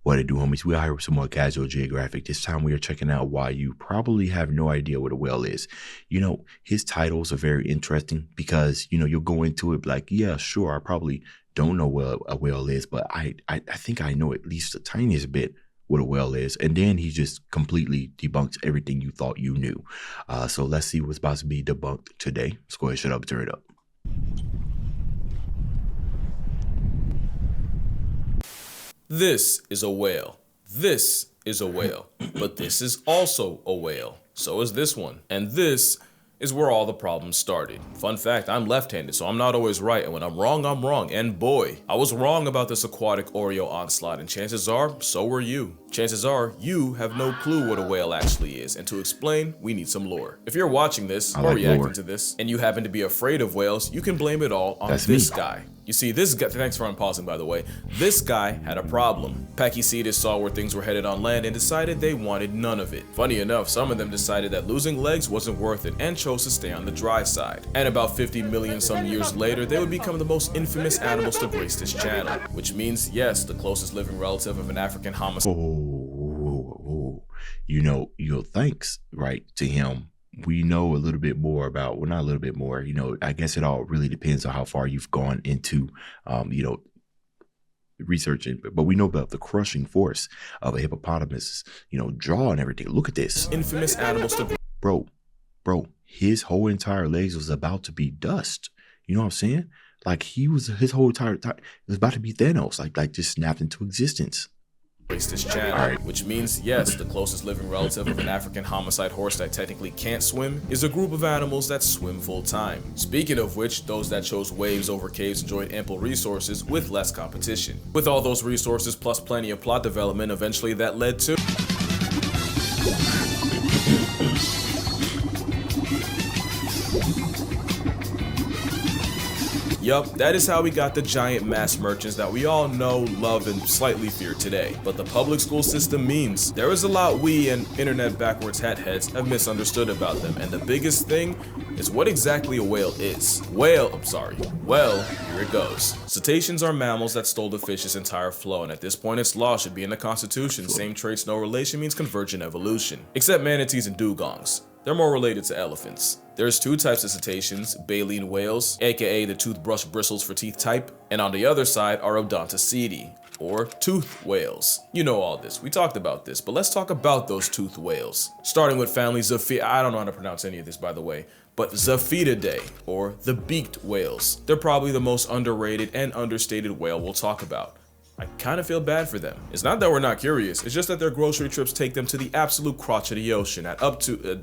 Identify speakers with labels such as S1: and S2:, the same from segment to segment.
S1: What it do, homies? We are here with some more casual Geographic. This time we are checking out why you probably have no idea what a whale is. His titles are very interesting because, you'll go into it like, yeah, sure, I probably don't know what a whale is, but I think I know at least the tiniest bit what a whale is. And then he just completely debunks everything you thought you knew. So let's see what's about to be debunked today. Let's go ahead, shut up, turn it up.
S2: This is a whale. This is a whale. But this is also a whale. So is this one. And this is where all the problems started. Fun fact, I'm left-handed, so I'm not always right, and when I'm wrong, I'm wrong. And boy, I was wrong about this aquatic Oreo onslaught, and chances are, so were you. Chances are, you have no clue what a whale actually is, and to explain, we need some lore. If you're watching this, or reacting to this, and you happen to be afraid of whales, you can blame it all on this guy. You see, this guy, thanks for unpausing by the way, this guy had a problem. Pachycetus saw where things were headed on land and decided they wanted none of it. Funny enough, some of them decided that losing legs wasn't worth it and chose to stay on the dry side. And about 50 million some years later, they would become the most infamous animals to grace this channel. Which means, yes, the closest living relative of an African homicide.
S1: Thanks, right, to him. We know a little bit more about, well, not a little bit more, I guess it all really depends on how far you've gone into, researching, but we know about the crushing force of a hippopotamus, jaw and everything. Look at this.
S2: Infamous animals to
S1: bro, his whole entire legs was about to be dust. You know what I'm saying? Like his whole entire time, it was about to be Thanos, like just snapped into existence.
S2: This channel, which means, yes, the closest living relative of an African homicide horse that technically can't swim is a group of animals that swim full time. Speaking of which, those that chose waves over caves enjoyed ample resources with less competition. With all those resources plus plenty of plot development, eventually that led to Yup, that is how we got the giant mass merchants that we all know, love, and slightly fear today. But the public school system means there is a lot we and internet backwards hat heads have misunderstood about them, and the biggest thing is what exactly a whale is. Well, here it goes. Cetaceans are mammals that stole the fish's entire flow, and at this point its law should be in the Constitution. Same traits, no relation means convergent evolution. Except manatees and dugongs. They're more related to elephants. There's two types of cetaceans, baleen whales, aka the toothbrush bristles for teeth type, and on the other side are Odontoceti, or tooth whales. You know all this, we talked about this, but let's talk about those tooth whales. Starting with family I don't know how to pronounce any of this by the way, but Zoophididae, or the beaked whales. They're probably the most underrated and understated whale we'll talk about. I kind of feel bad for them. It's not that we're not curious, it's just that their grocery trips take them to the absolute crotch of the ocean at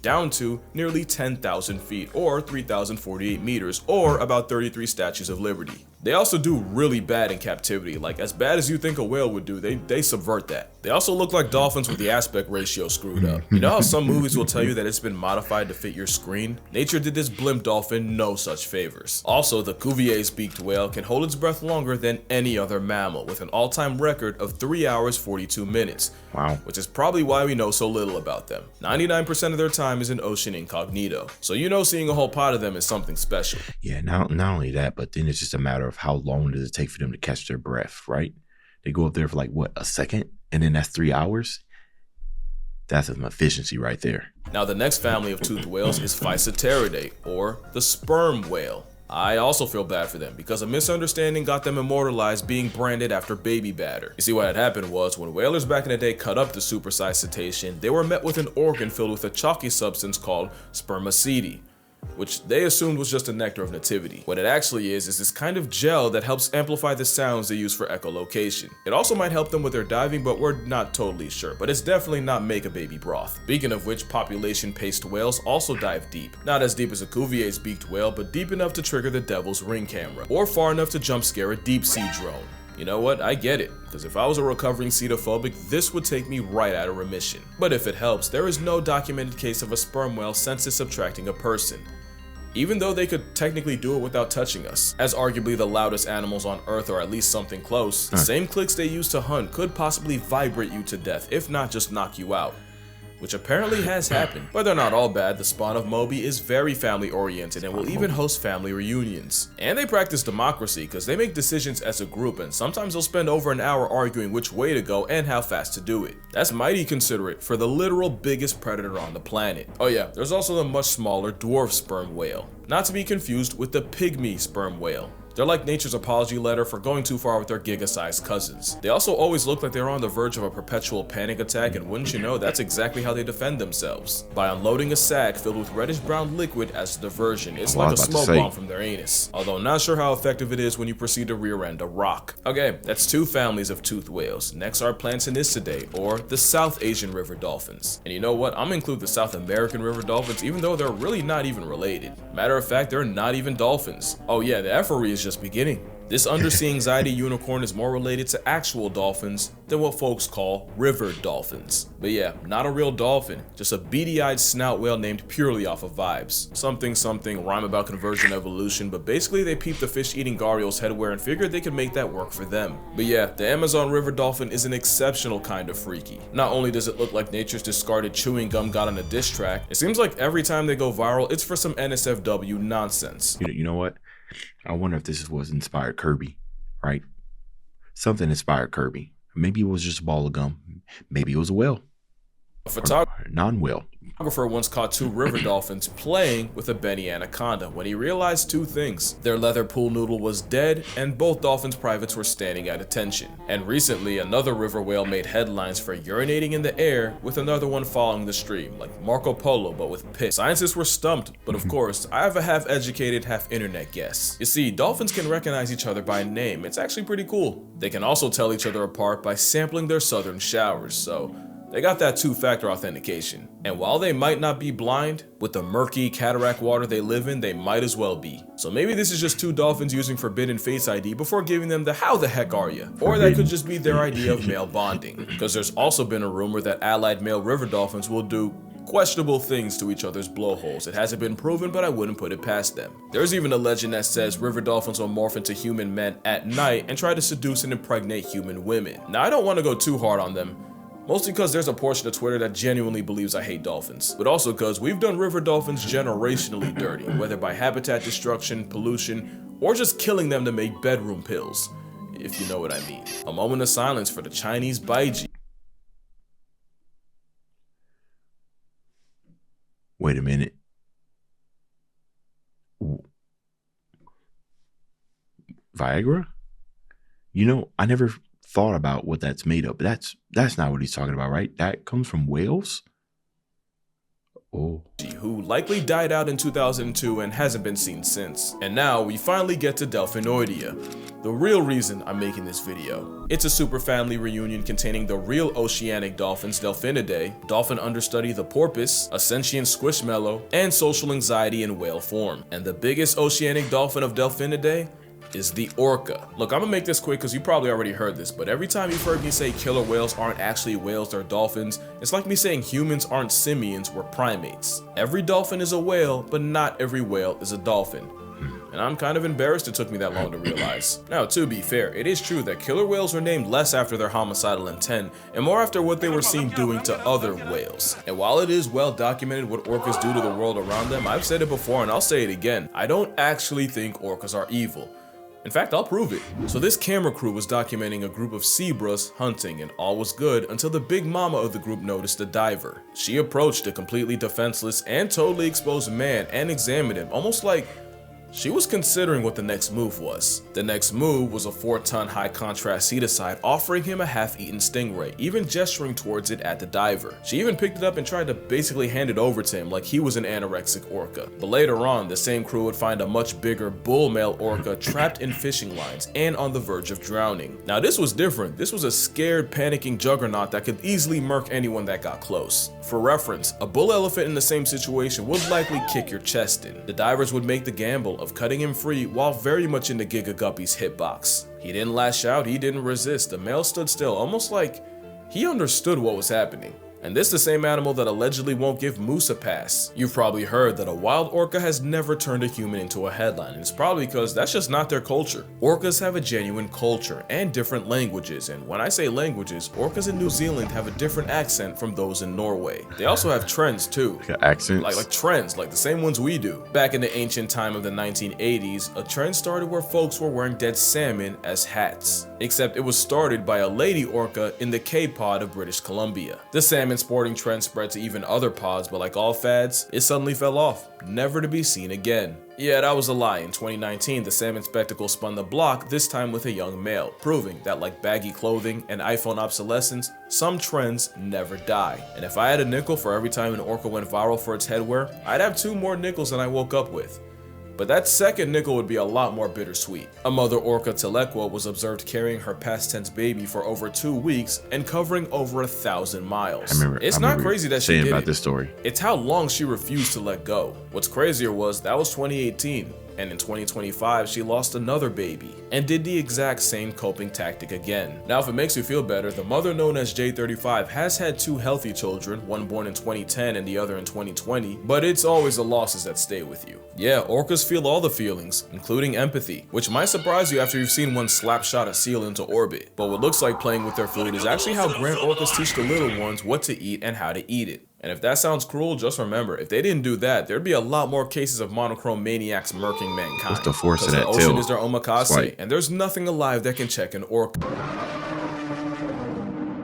S2: down to nearly 10,000 feet or 3,048 meters or about 33 Statues of Liberty. They also do really bad in captivity, like as bad as you think a whale would do, they subvert that. They also look like dolphins with the aspect ratio screwed up. You know how some movies will tell you that it's been modified to fit your screen? Nature did this blimp dolphin no such favors. Also, the Cuvier's beaked whale can hold its breath longer than any other mammal, with an all-time record of 3 hours 42 minutes.
S1: Wow.
S2: Which is probably why we know so little about them. 99% of their time is in ocean incognito. So seeing a whole pod of them is something special.
S1: Yeah, not only that, but then it's just a matter of how long does it take for them to catch their breath, right? They go up there for like, what, a second? And then that's 3 hours? That's an efficiency right there.
S2: Now, the next family of toothed whales is Physeteridae, or the sperm whale. I also feel bad for them because a misunderstanding got them immortalized being branded after baby batter. You see, what had happened was when whalers back in the day cut up the supersized cetacean, they were met with an organ filled with a chalky substance called spermaceti, which they assumed was just a nectar of nativity. What it actually is this kind of gel that helps amplify the sounds they use for echolocation. It also might help them with their diving, but we're not totally sure, but it's definitely not make a baby broth. Speaking of which, population-paced whales also dive deep. Not as deep as a Cuvier's beaked whale, but deep enough to trigger the devil's ring camera, or far enough to jump scare a deep sea drone. You know what, I get it, because if I was a recovering cetophobic, this would take me right out of remission. But if it helps, there is no documented case of a sperm whale census subtracting a person, even though they could technically do it without touching us. As arguably the loudest animals on Earth, or at least something close, the same clicks they use to hunt could possibly vibrate you to death, if not just knock you out. which apparently has happened. But they're not all bad. The spawn of Moby is very family oriented and will even host family reunions. And they practice democracy because they make decisions as a group, and sometimes they'll spend over an hour arguing which way to go and how fast to do it. That's mighty considerate for the literal biggest predator on the planet. Oh yeah, there's also the much smaller dwarf sperm whale, not to be confused with the pygmy sperm whale. They're like nature's apology letter for going too far with their giga-sized cousins. They also always look like they're on the verge of a perpetual panic attack, and wouldn't you know, that's exactly how they defend themselves. By unloading a sack filled with reddish-brown liquid as a diversion. It's like a smoke bomb from their anus. Although not sure how effective it is when you proceed to rear-end a rock. Okay, that's two families of toothed whales. Next are Plantanistidae, or the South Asian river dolphins. And you know what? I'm gonna include the South American river dolphins, even though they're really not even related. Matter of fact, they're not even dolphins. Oh yeah, the effery is just beginning. This undersea anxiety unicorn is more related to actual dolphins than what folks call river dolphins. But yeah, not a real dolphin, just a beady-eyed snout whale named purely off of vibes. Something, rhyme about conversion evolution, but basically they peeped the fish-eating gharial's headwear and figured they could make that work for them. But yeah, the Amazon river dolphin is an exceptional kind of freaky. Not only does it look like nature's discarded chewing gum got on a diss track, it seems like every time they go viral, it's for some NSFW nonsense.
S1: You know what? I wonder if this was inspired Kirby, right? Something inspired Kirby. Maybe it was just a ball of gum. Maybe it was a whale.
S2: A photographer
S1: non-whale.
S2: Once caught two river dolphins playing with a Benny anaconda when he realized two things. Their leather pool noodle was dead, and both dolphins' privates were standing at attention. And recently, another river whale made headlines for urinating in the air, with another one following the stream, like Marco Polo but with piss. Scientists were stumped, but of course, I have a half-educated, half-internet guess. You see, dolphins can recognize each other by name. It's actually pretty cool. They can also tell each other apart by sampling their southern showers, so they got that two-factor authentication. And while they might not be blind, with the murky cataract water they live in, they might as well be. So maybe this is just two dolphins using Forbidden Face ID before giving them the "how the heck are ya?" Or that could just be their idea of male bonding. Because there's also been a rumor that allied male river dolphins will do questionable things to each other's blowholes. It hasn't been proven, but I wouldn't put it past them. There's even a legend that says river dolphins will morph into human men at night and try to seduce and impregnate human women. Now, I don't want to go too hard on them, mostly because there's a portion of Twitter that genuinely believes I hate dolphins, but also because we've done river dolphins generationally dirty, whether by habitat destruction, pollution, or just killing them to make bedroom pills, if you know what I mean. A moment of silence for the Chinese baiji.
S1: Wait a minute. Viagra? You know, I never thought about what that's made of, but that's not what he's talking about, right? That comes from whales? Oh.
S2: Who likely died out in 2002 and hasn't been seen since. And now we finally get to Delphinoidea, the real reason I'm making this video. It's a super family reunion containing the real oceanic dolphins Delphinidae, dolphin understudy the porpoise, a sentient squishmallow, and social anxiety in whale form. And the biggest oceanic dolphin of Delphinidae is the Orca. Look, I'm gonna make this quick because you probably already heard this, but every time you've heard me say killer whales aren't actually whales, they're dolphins, it's like me saying humans aren't simians, we're primates. Every dolphin is a whale, but not every whale is a dolphin. And I'm kind of embarrassed it took me that long to realize. Now, to be fair, it is true that killer whales were named less after their homicidal intent and more after what they were seen doing to other whales. And while it is well documented what orcas do to the world around them, I've said it before and I'll say it again, I don't actually think orcas are evil. In fact, I'll prove it. So this camera crew was documenting a group of zebras hunting, and all was good until the big mama of the group noticed a diver. She approached a completely defenseless and totally exposed man and examined him, almost like she was considering what the next move was. The next move was a 4-ton high contrast ceticide offering him a half-eaten stingray, even gesturing towards it at the diver. She even picked it up and tried to basically hand it over to him like he was an anorexic orca. But later on, the same crew would find a much bigger bull male orca trapped in fishing lines and on the verge of drowning. Now this was different. This was a scared, panicking juggernaut that could easily murk anyone that got close. For reference, a bull elephant in the same situation would likely kick your chest in. The divers would make the gamble of cutting him free while very much in the Giga Guppy's hitbox. He didn't lash out, he didn't resist. The male stood still, almost like he understood what was happening. And this is the same animal that allegedly won't give moose a pass. You've probably heard that a wild orca has never turned a human into a headline, and it's probably because that's just not their culture. Orcas have a genuine culture and different languages, and when I say languages, orcas in New Zealand have a different accent from those in Norway. They also have trends too.
S1: Accents?
S2: Like trends, like the same ones we do. Back in the ancient time of the 1980s, a trend started where folks were wearing dead salmon as hats. Except it was started by a lady orca in the Cape Pod of British Columbia. The salmon sporting trend spread to even other pods, but like all fads, it suddenly fell off, never to be seen again. Yeah, that was a lie. In 2019, the salmon spectacle spun the block, this time with a young male, proving that like baggy clothing and iPhone obsolescence, some trends never die. And if I had a nickel for every time an orca went viral for its headwear, I'd have 2 more nickels than I woke up with. But that second nickel would be a lot more bittersweet. A mother orca telequa was observed carrying her past tense baby for over 2 weeks and covering over 1,000 miles. It's not crazy that she did
S1: about
S2: it.
S1: This story.
S2: It's how long she refused to let go. What's crazier was that was 2018. And in 2025, she lost another baby and did the exact same coping tactic again. Now, if it makes you feel better, the mother known as J35 has had 2 healthy children, one born in 2010 and the other in 2020, but it's always the losses that stay with you. Yeah, orcas feel all the feelings, including empathy, which might surprise you after you've seen one slapshot a seal into orbit. But what looks like playing with their food is actually how grand orcas teach the little ones what to eat and how to eat it. And if that sounds cruel, just remember, if they didn't do that, there'd be a lot more cases of monochrome maniacs murking mankind.
S1: What's the force of that
S2: tail? The ocean is their omakase, and there's nothing alive that can check an orca.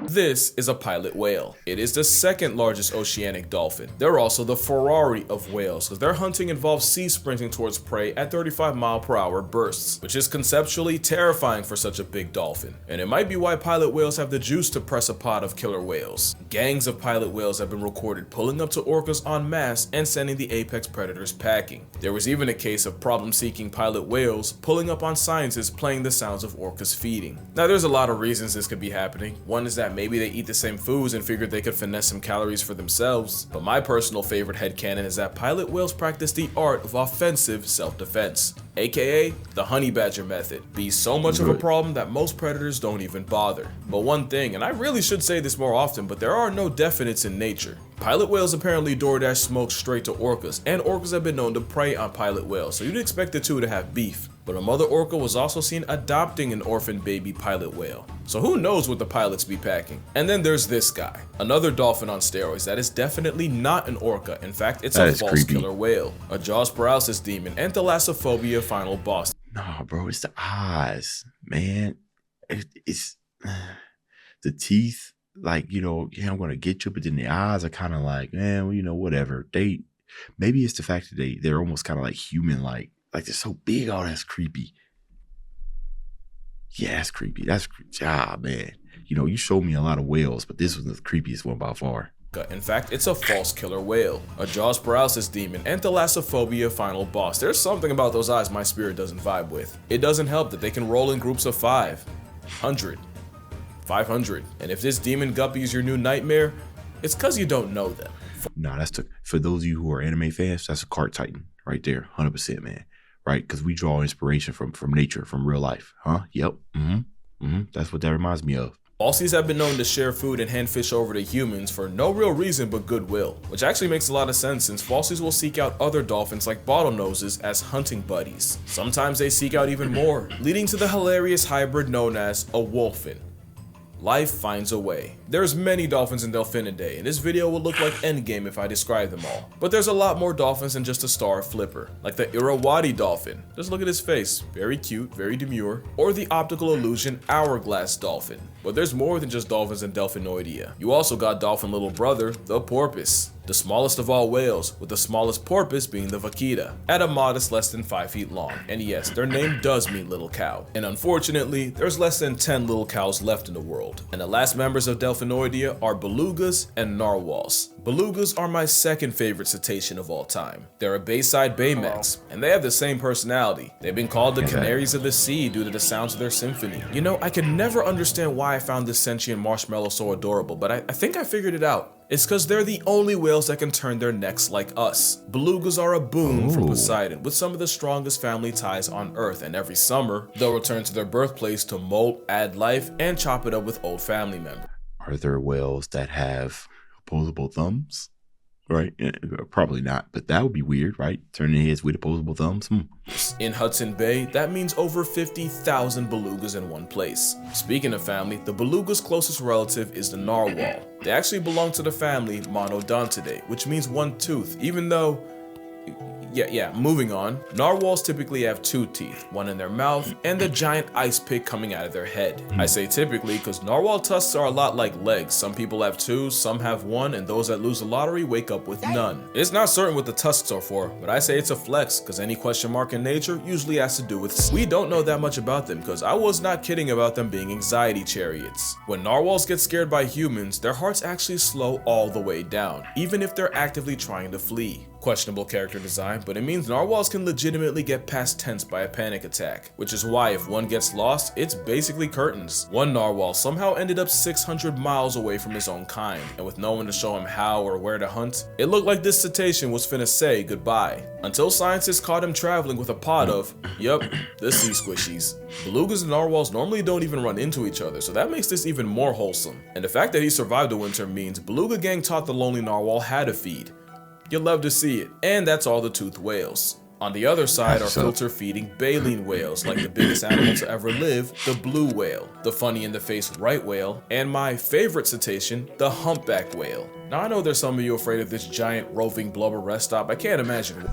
S2: This is a pilot whale. It is the 2nd largest oceanic dolphin. They're also the Ferrari of whales because their hunting involves sea sprinting towards prey at 35-mile-per-hour bursts, which is conceptually terrifying for such a big dolphin. And it might be why pilot whales have the juice to press a pod of killer whales. Gangs of pilot whales have been recorded pulling up to orcas en masse and sending the apex predators packing. There was even a case of problem-seeking pilot whales pulling up on scientists playing the sounds of orcas feeding. Now, there's a lot of reasons this could be happening. One is that maybe they eat the same foods and figured they could finesse some calories for themselves. But my personal favorite headcanon is that pilot whales practice the art of offensive self-defense, aka the honey badger method. Be so much of a problem that most predators don't even bother. But one thing, and I really should say this more often, but there are no definites in nature. Pilot whales apparently DoorDash smoke straight to orcas, and orcas have been known to prey on pilot whales, so you'd expect the two to have beef. But a mother orca was also seen adopting an orphan baby pilot whale. So who knows what the pilots be packing? And then there's this guy, another dolphin on steroids that is definitely not an orca. In fact, it's a false killer whale, a jaws paralysis demon, and thalassophobia final boss.
S1: Nah, bro, it's the eyes, man. It's the teeth. Like, yeah, I'm gonna get you, but then the eyes are kind of like, man, well, whatever. Maybe it's the fact that they're almost kind of like human, like they're so big. Oh, that's creepy. Yeah, that's creepy. Man. You showed me a lot of whales, but this was the creepiest one by far.
S2: In fact, it's a false killer whale, a jaws paralysis demon, and thalassophobia final boss. There's something about those eyes my spirit doesn't vibe with. It doesn't help that they can roll in groups of 5, 100, 500. And if this demon guppy is your new nightmare, it's because you don't know them.
S1: Nah, for those of you who are anime fans, that's a cart titan right there, 100%, man. Right? Because we draw inspiration from nature, from real life. Huh? Yep. That's what that reminds me of.
S2: Falsies have been known to share food and hand fish over to humans for no real reason but goodwill, which actually makes a lot of sense since falsies will seek out other dolphins like bottlenoses as hunting buddies. Sometimes they seek out even more, leading to the hilarious hybrid known as a wolfin. Life finds a way. There's many dolphins in Delphinidae, and this video will look like Endgame if I describe them all. But there's a lot more dolphins than just a star flipper, like the Irrawaddy dolphin. Just look at his face, very cute, very demure. Or the optical illusion hourglass dolphin. But there's more than just dolphins in Delphinoidea. You also got dolphin little brother, the porpoise. The smallest of all whales, with the smallest porpoise being the vaquita, at a modest less than 5 feet long. And yes, their name does mean little cow. And unfortunately, there's less than 10 little cows left in the world. And the last members of Delphinoidea are belugas and narwhals. Belugas are my second favorite cetacean of all time. They're a Bayside Baymax, and they have the same personality. They've been called the canaries of the sea due to the sounds of their symphony. I could never understand why I found this sentient marshmallow so adorable, but I think I figured it out. It's because they're the only whales that can turn their necks like us. Belugas are a boon from Poseidon, with some of the strongest family ties on Earth, and every summer, they'll return to their birthplace to molt, add life, and chop it up with old family members.
S1: Are there whales that have Opposable thumbs, right? Probably not, but that would be weird, right? Turning heads with opposable thumbs.
S2: In Hudson Bay, that means over 50,000 belugas in one place. Speaking of family, the beluga's closest relative is the narwhal. They actually belong to the family Monodontidae, which means one tooth, even though... moving on. Narwhals typically have two teeth, one in their mouth and the giant ice pick coming out of their head. I say typically because narwhal tusks are a lot like legs. Some people have two, some have one, and those that lose the lottery wake up with none. It's not certain what the tusks are for, but I say it's a flex because any question mark in nature usually has to do with... We don't know that much about them because I was not kidding about them being anxiety chariots. When narwhals get scared by humans, their hearts actually slow all the way down, even if they're actively trying to flee. Questionable character design, but it means narwhals can legitimately get past tense by a panic attack, which is why if one gets lost, it's basically curtains. One narwhal somehow ended up 600 miles away from his own kind, and with no one to show him how or where to hunt, it looked like this cetacean was finna say goodbye. Until scientists caught him traveling with a pod of, the sea squishies. Belugas and narwhals normally don't even run into each other, so that makes this even more wholesome. And the fact that he survived the winter means Beluga Gang taught the lonely narwhal how to feed. You'll love to see it. And that's all the toothed whales. On the other side are filter-feeding baleen whales, like the biggest animal to ever live, the blue whale, the funny-in-the-face right whale, and my favorite cetacean, the humpback whale. Now I know there's some of you afraid of this giant roving blubber rest stop. I can't imagine.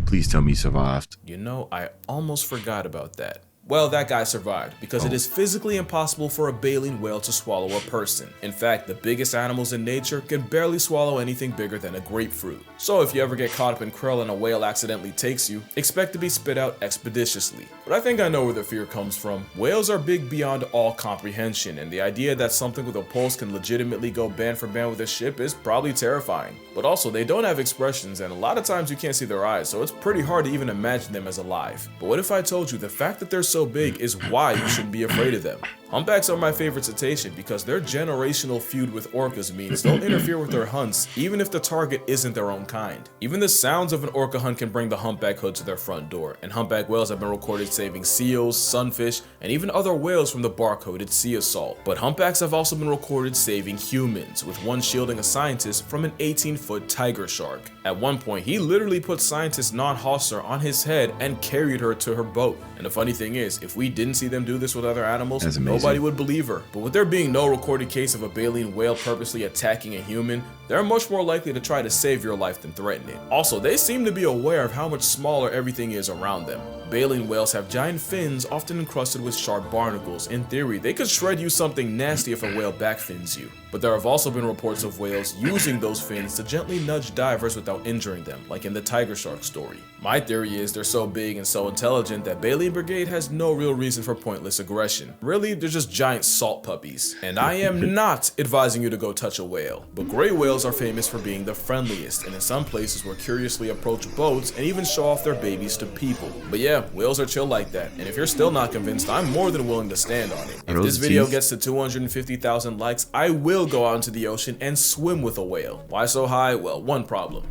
S1: Please tell me you survived.
S2: You know, I almost forgot about that. Well, that guy survived because it is physically impossible for a baleen whale to swallow a person. In fact, the biggest animals in nature can barely swallow anything bigger than a grapefruit. So if you ever get caught up in krill and a whale accidentally takes you, expect to be spit out expeditiously. But I think I know where the fear comes from. Whales are big beyond all comprehension, and the idea that something with a pulse can legitimately go band for band with a ship is probably terrifying. But also, they don't have expressions, and a lot of times you can't see their eyes, so it's pretty hard to even imagine them as alive. But what if I told you the fact that they're so big is why you shouldn't be afraid of them? Humpbacks are my favorite cetacean because their generational feud with orcas means they'll interfere with their hunts even if the target isn't their own kind. Even the sounds of an orca hunt can bring the humpback hood to their front door, and humpback whales have been recorded saving seals, sunfish, and even other whales from the bar-coded sea assault. But humpbacks have also been recorded saving humans, with one shielding a scientist from an 18-foot tiger shark. At one point, he literally put scientist Non Hosser on his head and carried her to her boat. And the funny thing is, if we didn't see them do this with other animals, nobody would believe her. But with there being no recorded case of a baleen whale purposely attacking a human, they're much more likely to try to save your life than threaten it. Also, they seem to be aware of how much smaller everything is around them. Baleen whales have giant fins often encrusted with sharp barnacles. In theory, they could shred you something nasty if a whale backfins you. But there have also been reports of whales using those fins to gently nudge divers without injuring them, like in the tiger shark story. My theory is they're so big and so intelligent that Baleen Brigade has no real reason for pointless aggression. Really, they're just giant salt puppies. And I am not advising you to go touch a whale. But gray whales are famous for being the friendliest, and in some places will curiously approach boats and even show off their babies to people. But yeah, whales are chill like that, and if you're still not convinced, I'm more than willing to stand on it. If this video gets to 250,000 likes, I will go out into the ocean and swim with a whale. Why so high? Well, one problem.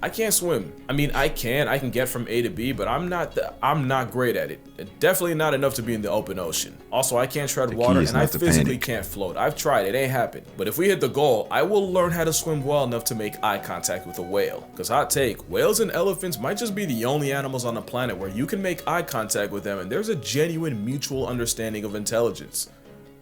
S2: I can't swim. I mean, I can get from A to B, but I'm not great at it. Definitely not enough to be in the open ocean. Also, I can't tread water, and I physically can't float. I've tried, it ain't happened. But if we hit the goal, I will learn how to swim well enough to make eye contact with a whale. Cause hot take, whales and elephants might just be the only animals on the planet where you can make eye contact with them and there's a genuine mutual understanding of intelligence.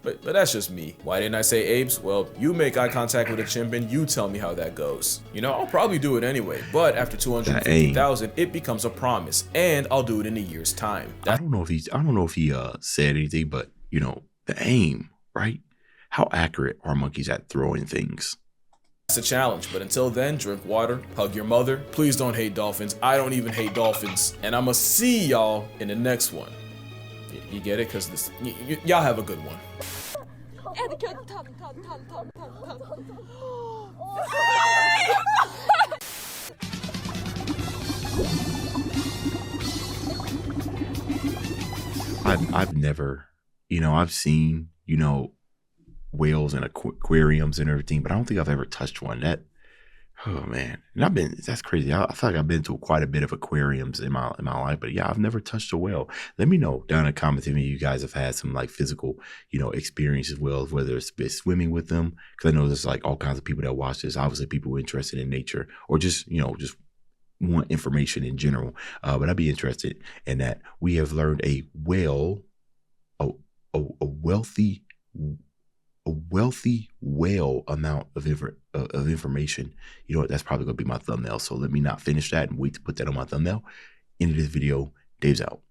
S2: But that's just me. Why didn't I say apes? Well, you make eye contact with a chimp and you tell me how that goes. You know, I'll probably do it anyway, but after 250,000, it becomes a promise, and I'll do it in a year's time.
S1: I don't know if he said anything, but you know, the aim, right? How accurate are monkeys at throwing things?
S2: It's a challenge, but until then, drink water, hug your mother. Please don't hate dolphins. I don't even hate dolphins. And I'ma see y'all in the next one. You get it? Cause y'all have a good one.
S1: I've never, I've seen, whales in aquariums and everything, but I don't think I've ever touched one. Oh man, and that's crazy. I feel like I've been to quite a bit of aquariums in my life, but yeah, I've never touched a whale. Let me know down in the comments if any of you guys have had some like physical, experiences with whales, whether it's been swimming with them, because I know there's like all kinds of people that watch this. Obviously, people interested in nature or just want information in general. But I'd be interested in that. We have learned a whale, a, a wealthy whale amount of information. You know what? That's probably going to be my thumbnail. So let me not finish that and wait to put that on my thumbnail. End of this video. Dave's out.